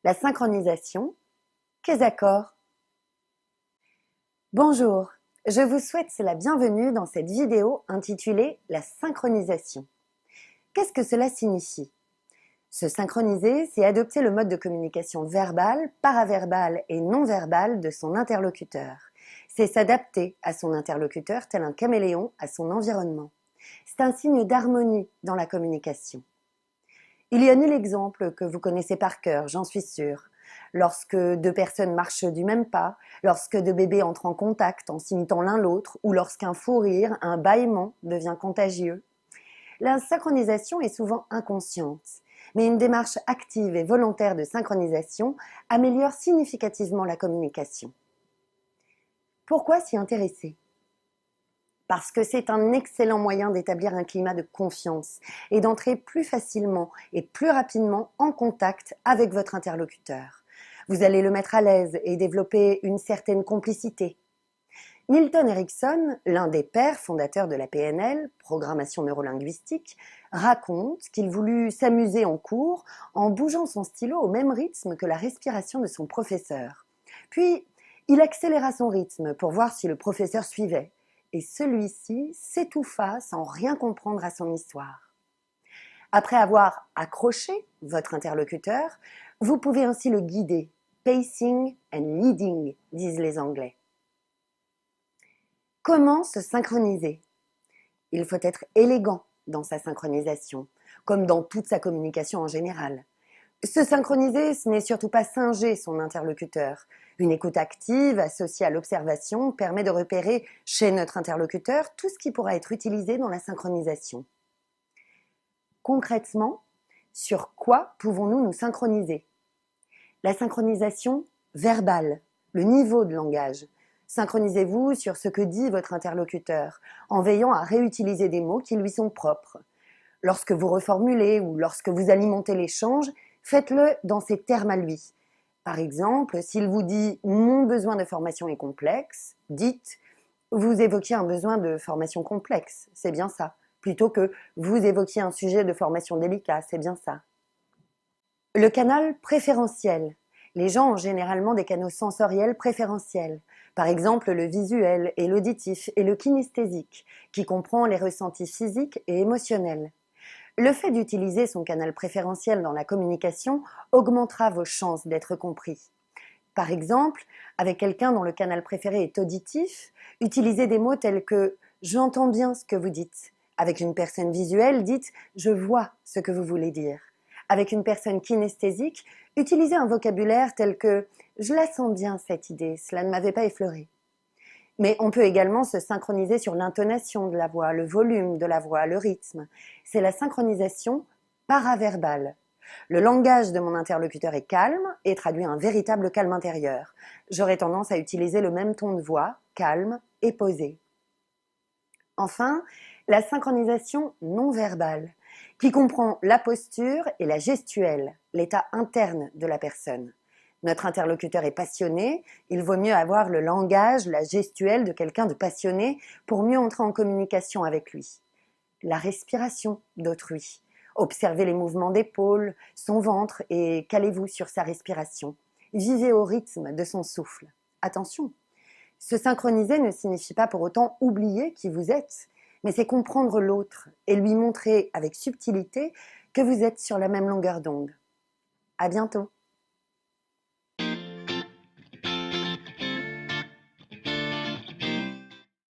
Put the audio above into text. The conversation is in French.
La synchronisation, qu'est-ce accord? Bonjour, je vous souhaite la bienvenue dans cette vidéo intitulée La synchronisation. Qu'est-ce que cela signifie? Se synchroniser, c'est adopter le mode de communication verbale, paraverbale et non verbale de son interlocuteur. C'est s'adapter à son interlocuteur tel un caméléon à son environnement. C'est un signe d'harmonie dans la communication. Il y a nul exemple que vous connaissez par cœur, j'en suis sûre. Lorsque deux personnes marchent du même pas, lorsque deux bébés entrent en contact en s'imitant l'un l'autre, ou lorsqu'un fou rire, un bâillement devient contagieux. La synchronisation est souvent inconsciente, mais une démarche active et volontaire de synchronisation améliore significativement la communication. Pourquoi s'y intéresser? Parce que c'est un excellent moyen d'établir un climat de confiance et d'entrer plus facilement et plus rapidement en contact avec votre interlocuteur. Vous allez le mettre à l'aise et développer une certaine complicité. Milton Erickson, l'un des pères fondateurs de la PNL, programmation neurolinguistique, raconte qu'il voulut s'amuser en cours en bougeant son stylo au même rythme que la respiration de son professeur. Puis, il accéléra son rythme pour voir si le professeur suivait. Et celui-ci s'étouffa sans rien comprendre à son histoire. Après avoir accroché votre interlocuteur, vous pouvez ainsi le guider. Pacing and leading, disent les Anglais. Comment se synchroniser? Il faut être élégant dans sa synchronisation, comme dans toute sa communication en général. Se synchroniser, ce n'est surtout pas singer son interlocuteur. Une écoute active, associée à l'observation, permet de repérer chez notre interlocuteur tout ce qui pourra être utilisé dans la synchronisation. Concrètement, sur quoi pouvons-nous nous synchroniser? La synchronisation verbale, le niveau de langage. Synchronisez-vous sur ce que dit votre interlocuteur, en veillant à réutiliser des mots qui lui sont propres. Lorsque vous reformulez ou lorsque vous alimentez l'échange, faites-le dans ses termes à lui. Par exemple, s'il vous dit « mon besoin de formation est complexe », dites « vous évoquiez un besoin de formation complexe », c'est bien ça, plutôt que « vous évoquiez un sujet de formation délicat », c'est bien ça. Le canal préférentiel. Les gens ont généralement des canaux sensoriels préférentiels. Par exemple, le visuel et l'auditif et le kinesthésique, qui comprend les ressentis physiques et émotionnels. Le fait d'utiliser son canal préférentiel dans la communication augmentera vos chances d'être compris. Par exemple, avec quelqu'un dont le canal préféré est auditif, utilisez des mots tels que « j'entends bien ce que vous dites ». Avec une personne visuelle, dites « je vois ce que vous voulez dire ». Avec une personne kinesthésique, utilisez un vocabulaire tel que « je la sens bien cette idée, cela ne m'avait pas effleuré ». Mais on peut également se synchroniser sur l'intonation de la voix, le volume de la voix, le rythme. C'est la synchronisation paraverbale. Le langage de mon interlocuteur est calme et traduit un véritable calme intérieur. J'aurais tendance à utiliser le même ton de voix, calme et posé. Enfin, la synchronisation non verbale, qui comprend la posture et la gestuelle, l'état interne de la personne. Notre interlocuteur est passionné, il vaut mieux avoir le langage, la gestuelle de quelqu'un de passionné pour mieux entrer en communication avec lui. La respiration d'autrui. Observez les mouvements d'épaules, son ventre et calez-vous sur sa respiration. Vivez au rythme de son souffle. Attention, se synchroniser ne signifie pas pour autant oublier qui vous êtes, mais c'est comprendre l'autre et lui montrer avec subtilité que vous êtes sur la même longueur d'onde. À bientôt.